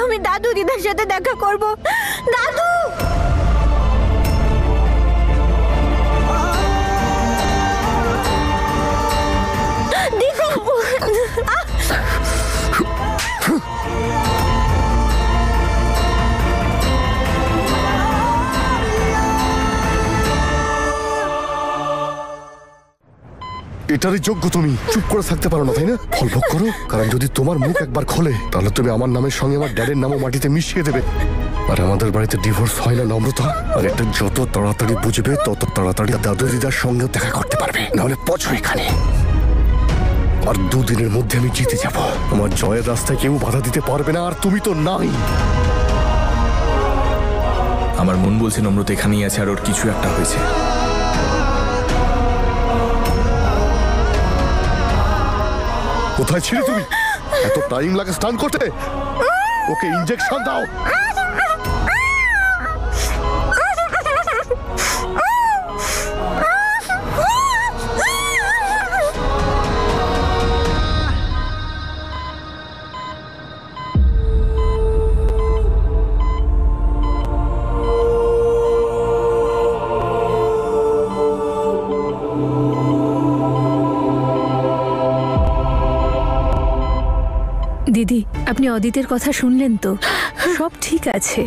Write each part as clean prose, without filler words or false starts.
আমি দাদু দিদার সাথে দেখা করব। দাদু এটারই যোগ্য তুমি। চুপ করে থাকতে পারো না, তাই না? ফলভোগ করো, কারণ যদি তোমার মুখ একবার খোলে তাহলে তুমি আমার নামের সঙ্গে আমার ড্যাডের নামও মাটিতে মিশিয়ে দেবে। আর আমাদের বাড়িতে ডিভোর্স হয় না নম্রতা। আর এটা যত তাড়াতাড়ি বুঝবে তত তাড়াতাড়ি দাদু দিদার সঙ্গেও দেখা করতে পারবে, নাহলে পচো এখানে। আর 2 দিনের মধ্যে আমি জিতে যাব। আমার জয়ের রাস্তায় কেউ বাধা দিতে পারবে না, আর তুমি তো নাই। আমার মন বলছে নম্রতা এখানেই আছে আর ওর কিছু একটা হয়েছে। কোথায় ছিলে তুমি? এত টাইম লাগে স্নান করতে? ওকে ইনজেকশন দাও। দিদি, আপনি অদিতের কথা শুনলেন তো? সব ঠিক আছে,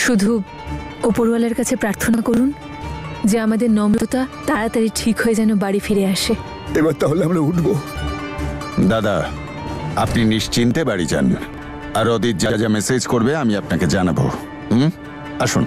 শুধু ওপরওয়ালার কাছে প্রার্থনা করুন যে আমাদের নম্রতা তাড়াতাড়ি ঠিক হয়ে যেন বাড়ি ফিরে আসে। এবার তাহলে আমরা উঠবো। দাদা, আপনি নিশ্চিন্তে বাড়ি যান। আর অদিত যা যা মেসেজ করবে আমি আপনাকে জানাবো। আসুন।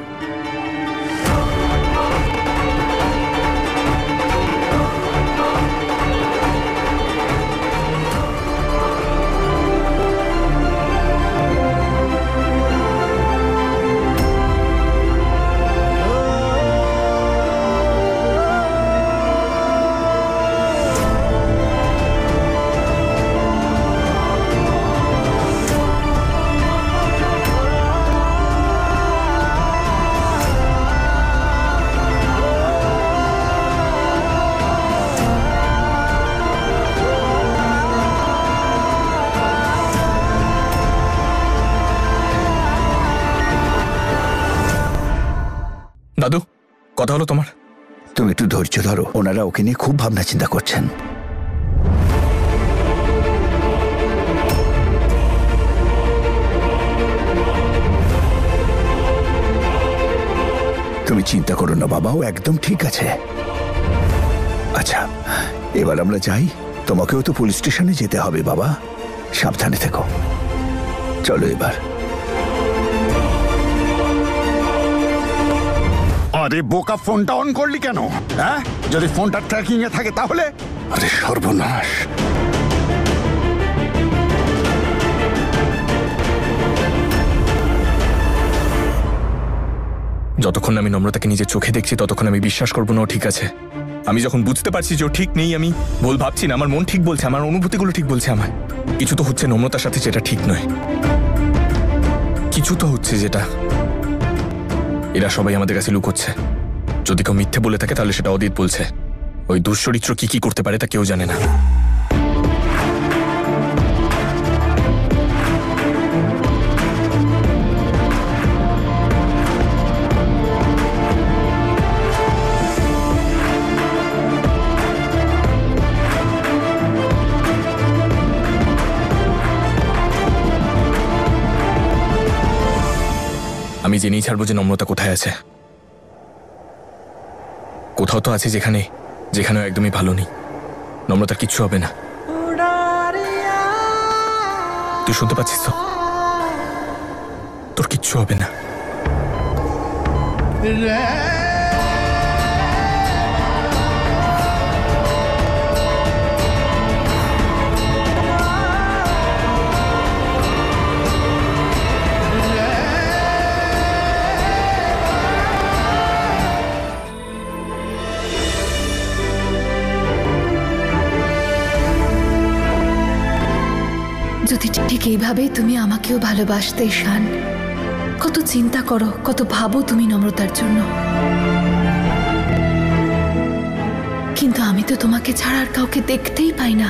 দাদু, কথা হলো তোমার? তুমি একটু ধৈর্য ধরো, ওনারা ওকে নিয়ে খুব ভাবনা চিন্তা করছেন। তুমি চিন্তা করো না বাবা, ও একদম ঠিক আছে। আচ্ছা, এবার আমরা যাই। তোমাকেও তো পুলিশ স্টেশনে যেতে হবে বাবা, সাবধানে থেকো। চলো এবার। আরে বোকা, ফোনটা অন করলি কেন? হ্যাঁ, যদি ফোনটা ট্র্যাকিং এ থাকে তাহলে? আরে সর্বনাশ! যতক্ষণ আমি নম্রতাকে নিজের চোখে দেখছি ততক্ষণ আমি বিশ্বাস করবো না ও ঠিক আছে। আমি যখন বুঝতে পারছি যে ও ঠিক নেই, আমি ভুল ভাবছি না, আমার মন ঠিক বলছে, আমার অনুভূতিগুলো ঠিক বলছে। আমার কিছু তো হচ্ছে নম্রতার সাথে যেটা ঠিক নয়। কিছু তো হচ্ছে যেটা এরা সবাই আমাদের কাছে লুকোচ্ছে। যদি কেউ মিথ্যে বলে থাকে তাহলে সেটা অদিত বলছে। ওই দুশ্চরিত্র কি কি করতে পারে তা কেউ জানে না। আমি জেনেই ছাড়বো যে নম্রতা কোথায় আছে। কোথাও তো আছে যেখানে যেখানেও একদমই ভালো নেই। নম্রতার কিচ্ছু হবে না। তুই শুনতে পাচ্ছিস তো? তোর কিচ্ছু হবে না। যদি ঠিক এইভাবে তুমি আমাকেও ভালোবাসতে শান, কত চিন্তা করো, কত ভাবো তুমি নম্রতার জন্য, কিন্তু আমি তো তোমাকে ছাড়া আর কাউকে দেখতেই পাই না।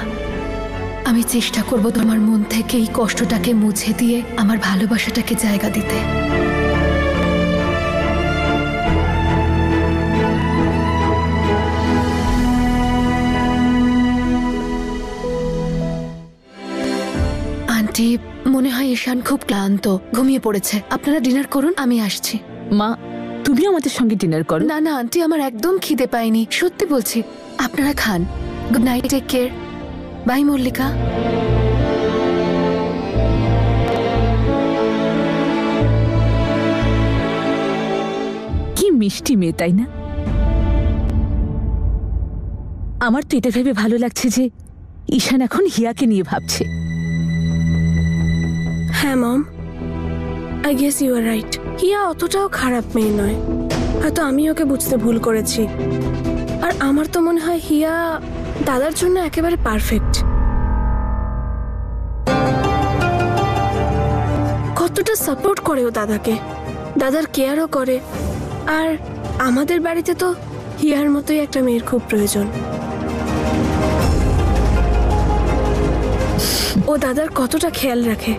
আমি চেষ্টা করব তোমার মন থেকে এই কষ্টটাকে মুছে দিয়ে আমার ভালোবাসাটাকে জায়গা দিতে। আন্টি, মনে হয় ঈশান খুব ক্লান্ত, ঘুমিয়ে পড়েছে। আপনারা ডিনার করুন, আমি আসছি। মা, তুমি আমাদের সঙ্গে ডিনার করো। না না আন্টি, আমার একদম খিদে পাইনি, সত্যি বলছি। আপনারা খান। Good night, take care. Bye Mallika. কি মিষ্টি মেয়ে, তাই না? আমার তো এটা ভেবে ভালো লাগছে যে ঈশান এখন হিয়াকে নিয়ে ভাবছে। হ্যাঁ mom, I guess you are right. Hiya অতটাও খারাপ মেয়ে নয়, হয়তো আমি ওকে বুঝতে ভুল করেছি। আর আমার তো মনে হয় হিয়া দাদার জন্য একেবারে পারফেক্ট। কতটা সাপোর্ট করে ও দাদাকে, দাদার কেয়ারও করে। আর আমাদের বাড়িতে তো হিয়ার মতোই একটা মেয়ের খুব প্রয়োজন। ও দাদার কতটা খেয়াল রাখে,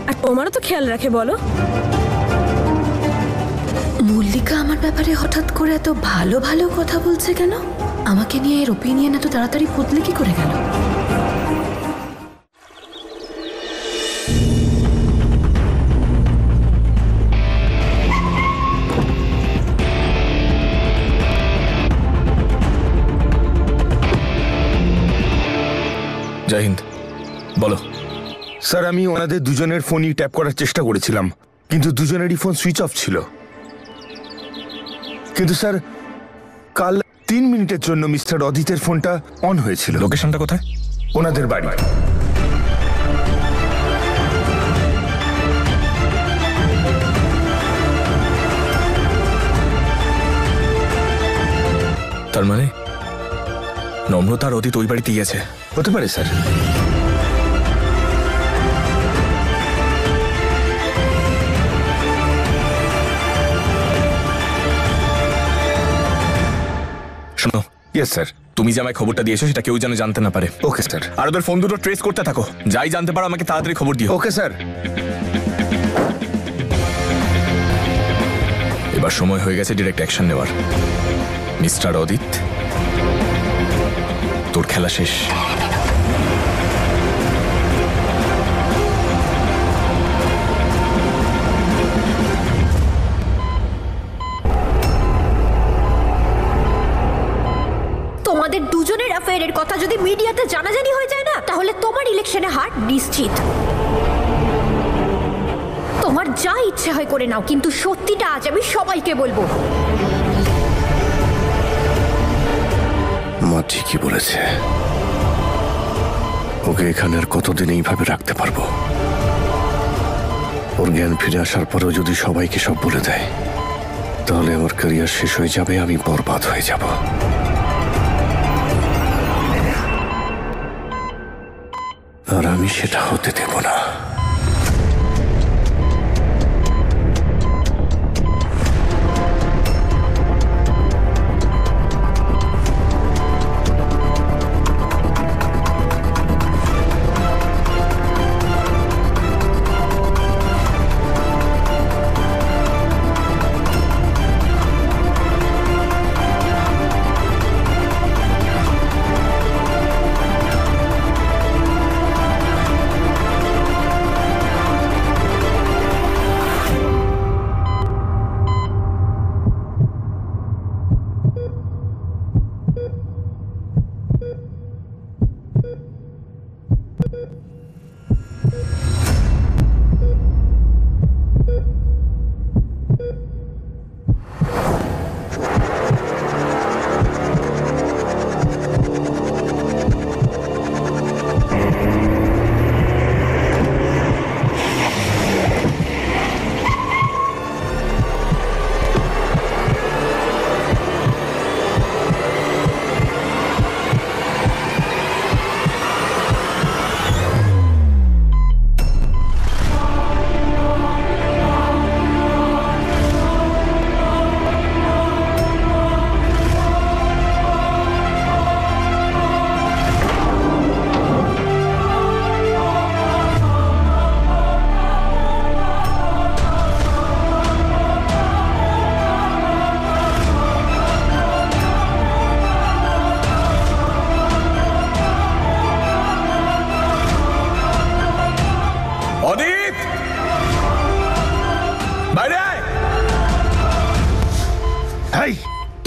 আর তোমারও তো খেয়াল রাখে বলো। মল্লিকা আমার ব্যাপারে হঠাৎ করে এত ভালো ভালো কথা বলছে কেন? আমাকে নিয়ে এর ওপিনিয়ন এত তাড়াতাড়ি বদলে কি করে গেল? জয় হিন্দ। বলো। স্যার, আমি ওনাদের দুজনের ফোনই ট্যাপ করার চেষ্টা করেছিলাম, কিন্তু দুজনেরই ফোন সুইচ অফ ছিল। কিন্তু স্যার, কাল 3 মিনিটের জন্য মিস্টার অদিতের ফোনটা অন হয়েছিল। লোকেশনটা কোথায়? ওনাদের বাড়ি। তার মানে নম্রতা আর অদিত ওই বাড়িতে গেছে। হতে পারে স্যার। শোনো। Yes sir. তুমি যে আমায় খবরটা দিয়েছো সেটা কেউ যেন জানতে না পারে। Okay sir. আর ওদের ফোন দুটো ট্রেস করতে থাকো, যাই জানতে পারো আমাকে তাড়াতাড়ি খবর দিও। Okay sir. এবার সময় হয়ে গেছে ডিরেক্ট অ্যাকশন নেওয়ার। মিস্টার অদিত, তোর খেলা শেষ। তোমাদের দুজনের অ্যাফেয়ারের কথা যদি মিডিয়াতে জানাজানি হয়ে যায় না, তাহলে তোমার ইলেকশনে হার নিশ্চিত। তোমার যা ইচ্ছে হয় করে নাও, কিন্তু সত্যিটা আজ আমি সবাইকে বলবো। মা ঠিকই বলেছে, ওকে এখানে আর কতদিন এইভাবে রাখতে পারবো? ওর জ্ঞান ফিরে আসার পরেও যদি সবাইকে সব বলে দেয়, তাহলে আমার ক্যারিয়ার শেষ হয়ে যাবে, আমি বরবাদ হয়ে যাব। আর আমি সেটা হতে দেব না।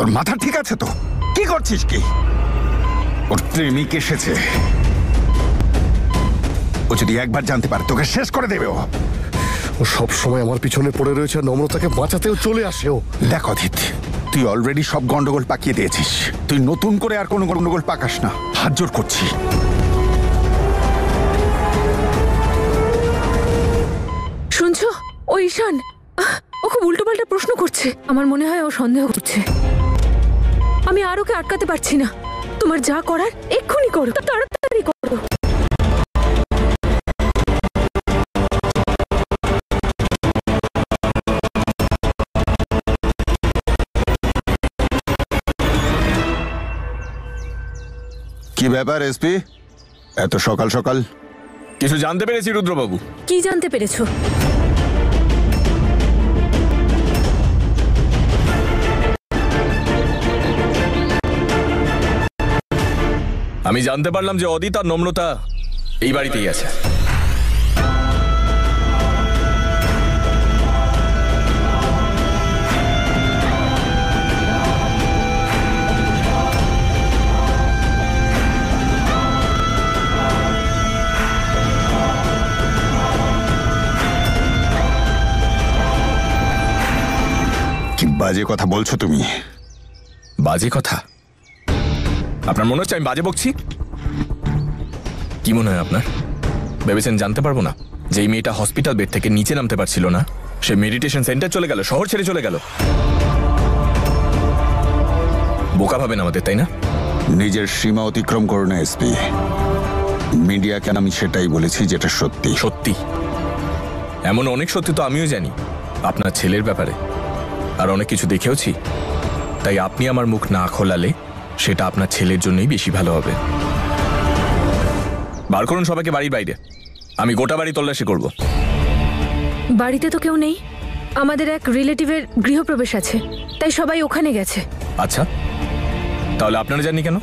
তোর মাথা ঠিক আছে তো? কি করছিস কি? ওর প্রেমিক এসেছে, ও যদি একবার জানতে পারে তোকে শেষ করে দেবে। ও সব সময় আমার পিছনে পড়ে রয়েছে, নম্রতাকে বাঁচাতেও চলে আসে ও। দেখ অদিত, তুই অলরেডি সব গন্ডগোল পাকিয়ে দিয়েছিস, তুই নতুন করে আর কোনো গন্ডগোল পাকাস না, হাত জোর করছি। শুনছো, ও ঈশান ও খুব উল্টোপাল্টা প্রশ্ন করছে। আমার মনে হয় ও সন্দেহ করছে। আমি আর ওকে আটকাতে পারছি না। তোমার যা করার এক্ষুনি করো, তাড়াতাড়ি করো। কি ব্যাপার এসপি, এত সকাল সকাল? কিছু জানতে পেরেছি রুদ্রবাবু। কি জানতে পেরেছো? আমি জানতে পারলাম যে অদিত আর নম্রতা এই বাড়িতেই আছে। কি বাজে কথা বলছো তুমি? বাজে কথা? আপনার মনে হচ্ছে আমি বাজে বকছি? কি মনে হয় আপনার? ভেবেছেন জানতে পারবো না যে এই মেয়েটা হসপিটাল বেড থেকে নিচে নামতে পারছিল না, সে মেডিটেশন সেন্টার চলে গেল, শহর ছেড়ে চলে গেল? বোকা ভাবেন আমাদের, তাই না? নিজের সীমা অতিক্রম করো না এসপি। মিডিয়াকে আমি সেটাই বলেছি যেটা সত্যি। সত্যি? এমন অনেক সত্যি তো আমিও জানি আপনার ছেলের ব্যাপারে, আর অনেক কিছু দেখেওছি। তাই আপনি আমার মুখ না খোলালে সেটা আপনার ছেলের জন্যই বেশি ভালো হবে। বার করুন সবাইকে বাড়ির বাইরে, আমি গোটা বাড়ি তল্লাশি করব। বাড়িতে তো কেউ নেই, আমাদের এক রিলেটিভের গৃহপ্রবেশ আছে, তাই সবাই ওখানে গেছে। আচ্ছা, তাহলে আপনারা জাননি কেন?